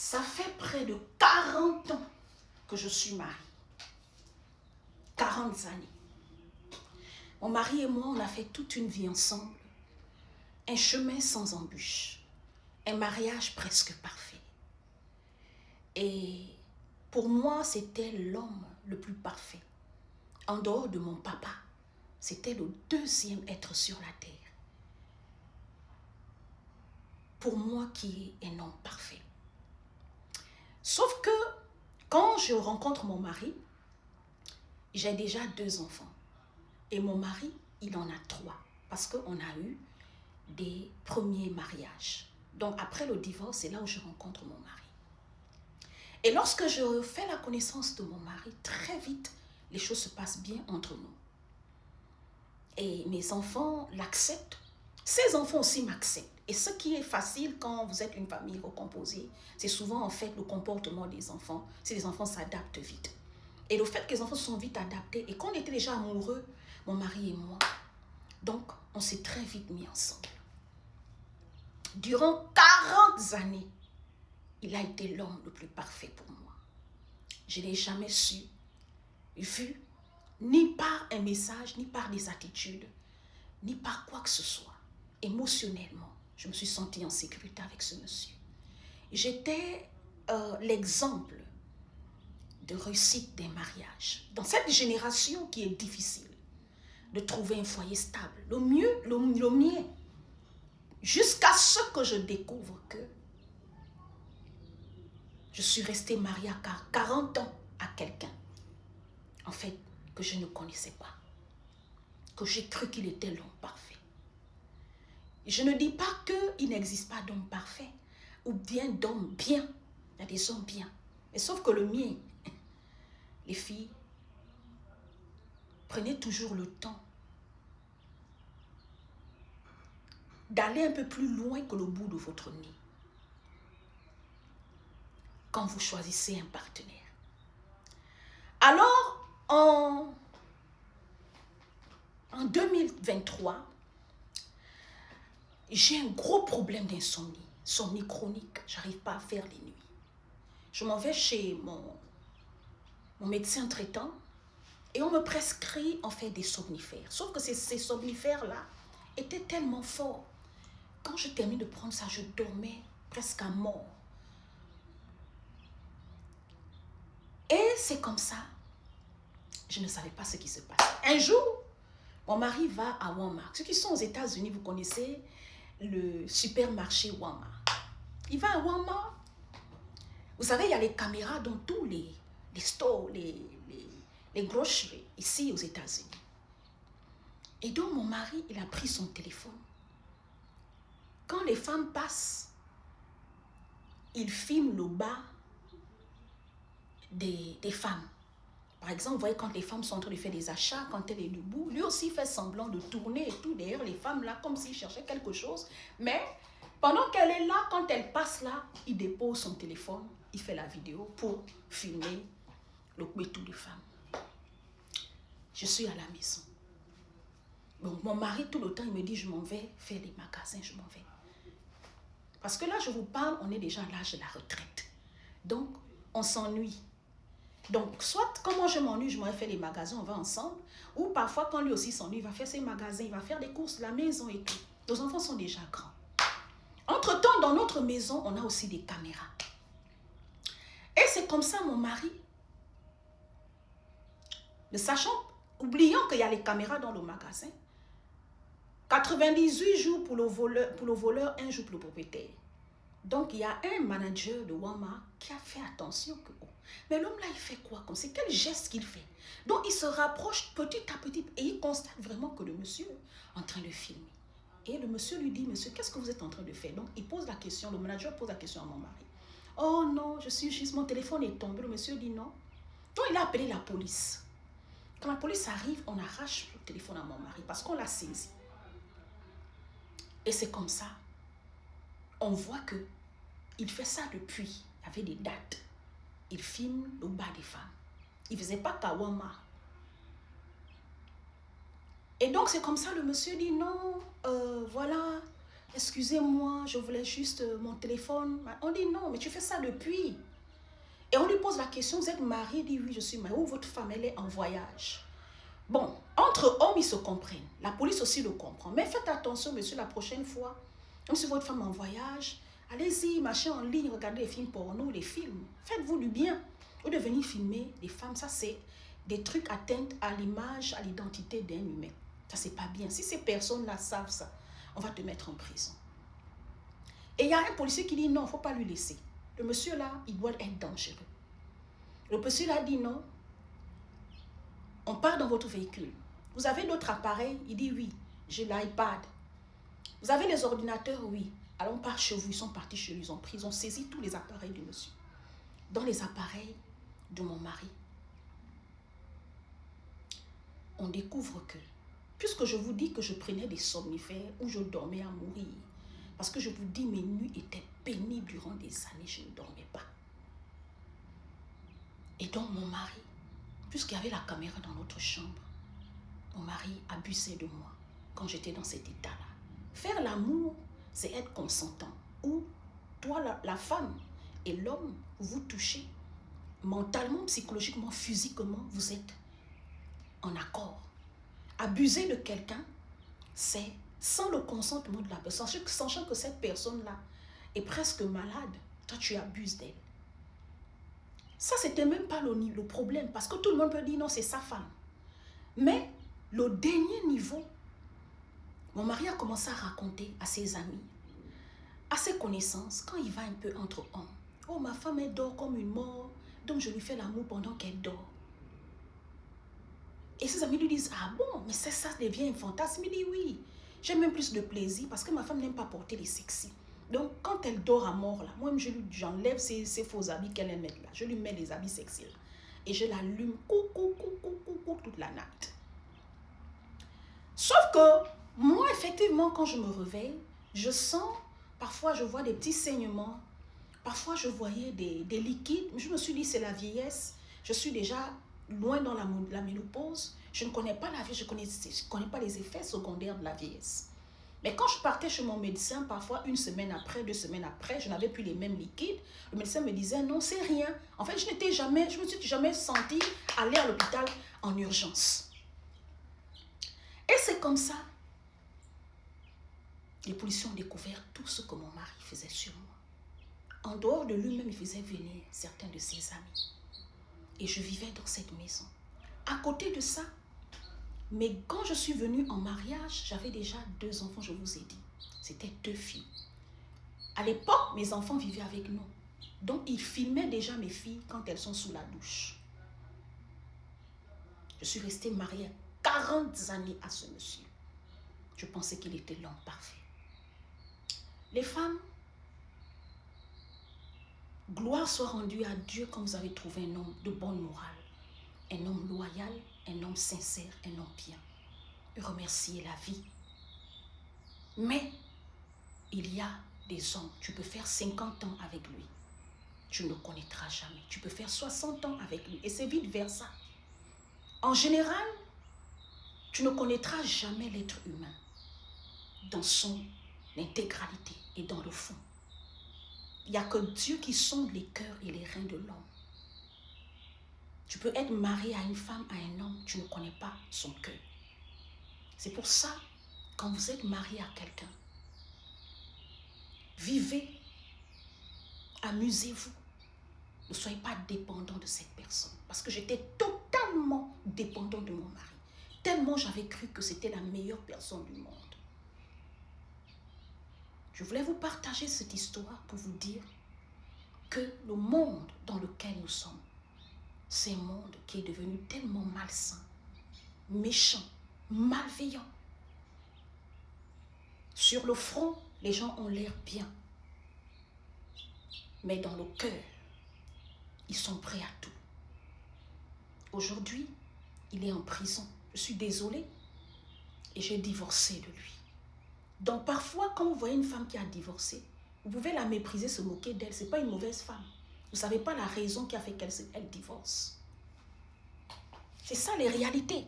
Ça fait près de 40 ans que je suis mariée. 40 années. Mon mari et moi, on a fait toute une vie ensemble. Un chemin sans embûche. Un mariage presque parfait. Et pour moi, c'était l'homme le plus parfait. En dehors de mon papa, c'était le deuxième être sur la terre. Pour moi qui est un homme parfait. Sauf que quand je rencontre mon mari, j'ai déjà 2 enfants. Et mon mari, il en a 3. Parce qu'on a eu des premiers mariages. Donc après le divorce, c'est là où je rencontre mon mari. Et lorsque je fais la connaissance de mon mari, très vite, les choses se passent bien entre nous. Et mes enfants l'acceptent. Ses enfants aussi m'acceptent. Et ce qui est facile quand vous êtes une famille recomposée, c'est souvent en fait le comportement des enfants. Si les enfants s'adaptent vite. Et le fait que les enfants sont vite adaptés et qu'on était déjà amoureux, mon mari et moi, donc on s'est très vite mis ensemble. Durant 40 années, il a été l'homme le plus parfait pour moi. Je ne l'ai jamais vu, ni par un message, ni par des attitudes, ni par quoi que ce soit. Émotionnellement, je me suis sentie en sécurité avec ce monsieur. J'étais l'exemple de réussite des mariages. Dans cette génération qui est difficile, de trouver un foyer stable, le mien, jusqu'à ce que je découvre que je suis restée mariée à 40 ans à quelqu'un, en fait, que je ne connaissais pas, que j'ai cru qu'il était l'homme parfait. Je ne dis pas qu'il n'existe pas d'homme parfait, ou bien d'homme bien. Il y a des hommes bien. Mais sauf que le mien, les filles, prenez toujours le temps d'aller un peu plus loin que le bout de votre nez quand vous choisissez un partenaire. Alors, en 2023, j'ai un gros problème d'insomnie, insomnie chronique. Je n'arrive pas à faire les nuits. Je m'en vais chez mon médecin traitant et on me prescrit en fait des somnifères. Sauf que ces somnifères-là étaient tellement forts. Quand je termine de prendre ça, je dormais presque à mort. Et c'est comme ça, je ne savais pas ce qui se passe. Un jour, mon mari va à Walmart. Ceux qui sont aux États-Unis, vous connaissez le supermarché Walmart. Il va à Walmart. Vous savez, il y a les caméras dans tous les stores, les groceries, ici aux États-Unis. Et donc, mon mari, il a pris son téléphone. Quand les femmes passent, il filme le bas des femmes. Par exemple, vous voyez, quand les femmes sont en train de faire des achats, quand elle est debout, lui aussi fait semblant de tourner et tout. D'ailleurs, les femmes là, comme s'il cherchait quelque chose. Mais pendant qu'elle est là, quand elle passe là, il dépose son téléphone, il fait la vidéo pour filmer le couetou des femmes. Je suis à la maison. Donc, mon mari, tout le temps, il me dit, je m'en vais faire les magasins, je m'en vais. Parce que là, je vous parle, on est déjà à l'âge de la retraite. Donc, on s'ennuie. Donc, soit quand moi je m'ennuie, je m'en vais faire les magasins, on va ensemble. Ou parfois, quand lui aussi s'ennuie, il va faire ses magasins, il va faire des courses de la maison et tout. Nos enfants sont déjà grands. Entre-temps, dans notre maison, on a aussi des caméras. Et c'est comme ça, mon mari, ne sachant, oubliant qu'il y a les caméras dans le magasin, 98 jours pour le voleur, 1 jour pour le propriétaire. Donc, il y a un manager de Walmart qui a fait attention que... Oh, mais l'homme là, il fait quoi comme c'est? Quel geste qu'il fait? Donc, il se rapproche petit à petit et il constate vraiment que le monsieur est en train de filmer. Et le monsieur lui dit, monsieur, qu'est-ce que vous êtes en train de faire? Donc, il pose la question, le manager pose la question à mon mari. Oh non, je suis juste, mon téléphone est tombé. Le monsieur dit non. Donc, il a appelé la police. Quand la police arrive, on arrache le téléphone à mon mari parce qu'on l'a saisi. Et c'est comme ça. On voit que il fait ça depuis. Il y avait des dates. Il filme le bas des femmes. Il ne faisait pas qu'à Walmart. Et donc, c'est comme ça, le monsieur dit non, voilà, excusez-moi, je voulais juste mon téléphone. On dit non, mais tu fais ça depuis. Et on lui pose la question, vous êtes marié? Il dit oui, je suis marié. Ou votre femme, elle est en voyage. Bon, entre hommes, ils se comprennent. La police aussi le comprend. Mais faites attention, monsieur, la prochaine fois, même si votre femme est en voyage, allez-y, machin en ligne, regardez les films porno, les films. Faites-vous du bien. Ou de venir filmer des femmes, ça c'est des trucs atteints à l'image, à l'identité d'un humain. Ça c'est pas bien. Si ces personnes-là savent ça, on va te mettre en prison. Et il y a un policier qui dit non, il ne faut pas lui laisser. Le monsieur là, il doit être dangereux. Le monsieur là dit non, on part dans votre véhicule. Vous avez d'autres appareils? Il dit oui, j'ai l'iPad. Vous avez les ordinateurs? Oui. Alors on part chez vous, ils sont partis chez lui, ils ont saisi tous les appareils du monsieur. Dans les appareils de mon mari, on découvre que, puisque je vous dis que je prenais des somnifères ou je dormais à mourir, parce que je vous dis mes nuits étaient pénibles durant des années, je ne dormais pas. Et donc mon mari, puisqu'il y avait la caméra dans notre chambre, mon mari abusait de moi quand j'étais dans cet état-là. Faire l'amour, c'est être consentant. Ou toi, la femme et l'homme, vous vous touchez. Mentalement, psychologiquement, physiquement, vous êtes en accord. Abuser de quelqu'un, c'est sans le consentement de la personne, sachant que cette personne-là est presque malade, toi tu abuses d'elle. Ça, c'était même pas le problème, parce que tout le monde peut dire non, c'est sa femme. Mais le dernier niveau, mon mari a commencé à raconter à ses amis, à ses connaissances, quand il va un peu entre hommes. Oh, ma femme, elle dort comme une mort, donc je lui fais l'amour pendant qu'elle dort. Et ses amis lui disent, ah bon, mais ça devient un fantasme. Il dit oui, j'ai même plus de plaisir parce que ma femme n'aime pas porter les sexy. Donc, quand elle dort à mort, là, moi-même, j'enlève ces faux habits qu'elle aime mettre là. Je lui mets les habits sexy là. Et je l'allume toute la nuit. Sauf que, moi, effectivement, quand je me réveille, je sens, parfois, je vois des petits saignements. Parfois, je voyais des liquides. Je me suis dit, c'est la vieillesse. Je suis déjà loin dans la ménopause. Je ne connais pas la vie, je ne connais pas les effets secondaires de la vieillesse. Mais quand je partais chez mon médecin, parfois une semaine après, 2 semaines après, je n'avais plus les mêmes liquides. Le médecin me disait, non, c'est rien. En fait, je me suis jamais sentie aller à l'hôpital en urgence. Et c'est comme ça. Les policiers ont découvert tout ce que mon mari faisait sur moi. En dehors de lui-même, il faisait venir certains de ses amis. Et je vivais dans cette maison. À côté de ça, mais quand je suis venue en mariage, j'avais déjà 2 enfants, je vous ai dit. C'était 2 filles. À l'époque, mes enfants vivaient avec nous. Donc, ils filmaient déjà mes filles quand elles sont sous la douche. Je suis restée mariée 40 années à ce monsieur. Je pensais qu'il était l'homme parfait. Les femmes, gloire soit rendue à Dieu quand vous avez trouvé un homme de bonne morale, un homme loyal, un homme sincère, un homme bien. Remerciez la vie. Mais il y a des hommes, tu peux faire 50 ans avec lui. Tu ne le connaîtras jamais. Tu peux faire 60 ans avec lui. Et c'est vice versa. En général, tu ne connaîtras jamais l'être humain dans son intégralité et dans le fond. Il n'y a que Dieu qui sonde les cœurs et les reins de l'homme. Tu peux être marié à une femme, à un homme, tu ne connais pas son cœur. C'est pour ça, quand vous êtes marié à quelqu'un, vivez, amusez-vous. Ne soyez pas dépendant de cette personne. Parce que j'étais totalement dépendant de mon mari. Tellement j'avais cru que c'était la meilleure personne du monde. Je voulais vous partager cette histoire pour vous dire que le monde dans lequel nous sommes, c'est un monde qui est devenu tellement malsain, méchant, malveillant. Sur le front, les gens ont l'air bien. Mais dans le cœur, ils sont prêts à tout. Aujourd'hui, il est en prison. Je suis désolée. Et j'ai divorcé de lui. Donc parfois, quand vous voyez une femme qui a divorcé, vous pouvez la mépriser, se moquer d'elle. Ce n'est pas une mauvaise femme. Vous ne savez pas la raison qui a fait qu'elle divorce. C'est ça les réalités.